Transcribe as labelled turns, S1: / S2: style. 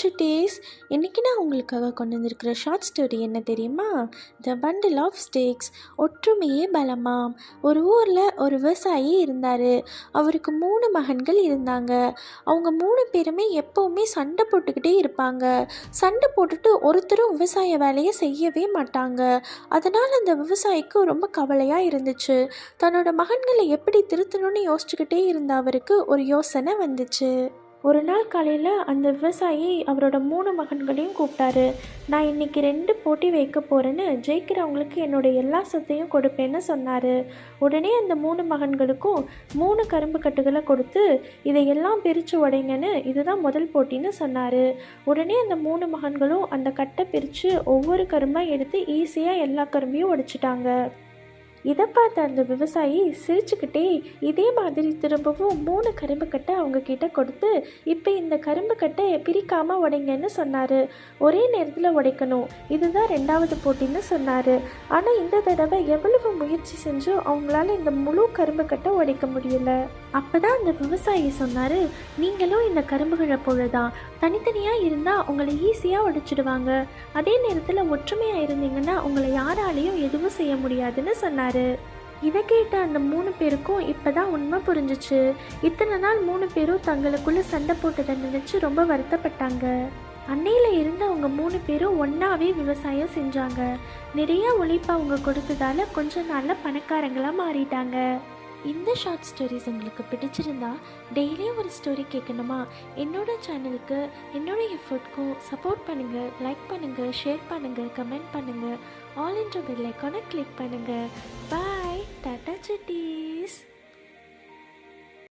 S1: சுட்டீஸ், இன்றைக்கி நான் உங்களுக்காக கொண்டு வந்திருக்கிற ஷார்ட் ஸ்டோரி என்ன தெரியுமா? The bundle of sticks. ஒற்றுமையே பலமாம். ஒரு ஊரில் ஒரு விவசாயி இருந்தார். அவருக்கு 3 மகன்கள் இருந்தாங்க. அவங்க 3 பேருமே எப்போவுமே சண்டை போட்டுக்கிட்டே இருப்பாங்க. சண்டை போட்டுட்டு ஒருத்தரும் விவசாய வேலையை செய்யவே மாட்டாங்க. அதனால் அந்த விவசாயிக்கு ரொம்ப கவலையாக இருந்துச்சு. தன்னோட மகன்களை எப்படி திருத்தணும்னு யோசிச்சுக்கிட்டே இருந்த அவருக்கு ஒரு யோசனை வந்துச்சு. ஒரு நாள் காலையில் அந்த விவசாயி அவரோட 3 மகன்களையும் கூப்பிட்டாரு. நான் இன்னைக்கு 2 போட்டி வைக்க போகிறேன்னு, ஜெயிக்கிறவங்களுக்கு என்னோட எல்லா சொத்தையும் கொடுப்பேன்னு சொன்னார். உடனே அந்த 3 மகன்களுக்கும் 3 கரும்பு கட்டுகளை கொடுத்து இதையெல்லாம் பிரித்து உடைங்கன்னு, இதுதான் முதல் போட்டின்னு சொன்னார். உடனே அந்த 3 மகன்களும் அந்த கட்டை பிரித்து ஒவ்வொரு கரும்பாக எடுத்து ஈஸியாக எல்லா கரும்பையும் உடைச்சிட்டாங்க. இதை பார்த்த அந்த விவசாயி சிரிச்சுக்கிட்டே இதே மாதிரி திரும்பவும் 3 கரும்பு கட்டை அவங்க கிட்ட கொடுத்து, இப்போ இந்த கரும்பு கட்டை பிரிக்காமல் உடைங்கன்னு சொன்னார். ஒரே நேரத்தில் உடைக்கணும், இதுதான் 2வது போட்டின்னு சொன்னார். ஆனால் இந்த தடவை எவ்வளவு முயற்சி செஞ்சும் அவங்களால இந்த முழு கரும்பு கட்டை உடைக்க முடியல. அப்போ தான் அந்த விவசாயி சொன்னார், நீங்களும் இந்த கரும்புகளை போல தான், தனித்தனியாக இருந்தால் உங்களை ஈஸியாக உடைச்சிடுவாங்க. அதே நேரத்தில் ஒற்றுமையாக இருந்தீங்கன்னா உங்களை யாராலையும் எதுவும் செய்ய முடியாதுன்னு சொன்னார். இதை கேட்ட அந்த 3 பேருக்கும் இப்போதான் உண்மை புரிஞ்சிச்சு. இத்தனை நாள் 3 பேரும் தங்களுக்குள்ள சண்டை போட்டதை நினச்சி ரொம்ப வருத்தப்பட்டாங்க. அன்னையில் இருந்து அவங்க 3 பேரும் ஒன்றாவே விவசாயம் செஞ்சாங்க. நிறைய உழைப்பு அவங்க கொடுத்ததால கொஞ்ச நாளில் பணக்காரங்களாக மாறிட்டாங்க. இந்த ஷார்ட் ஸ்டோரிஸ் உங்களுக்கு பிடிச்சிருந்தா டெய்லியும் ஒரு ஸ்டோரி கேட்கணுமா? என்னோட சேனலுக்கு என்னோட எஃபர்ட்க்கும் சப்போர்ட் பண்ணுங்கள். லைக் பண்ணுங்கள், ஷேர் பண்ணுங்கள், கமெண்ட் பண்ணுங்கள். ஆல் இன்ட்ர பெல் ஐக்கானை கிளிக் பண்ணுங்கள். பாய், டாடா சுட்டி.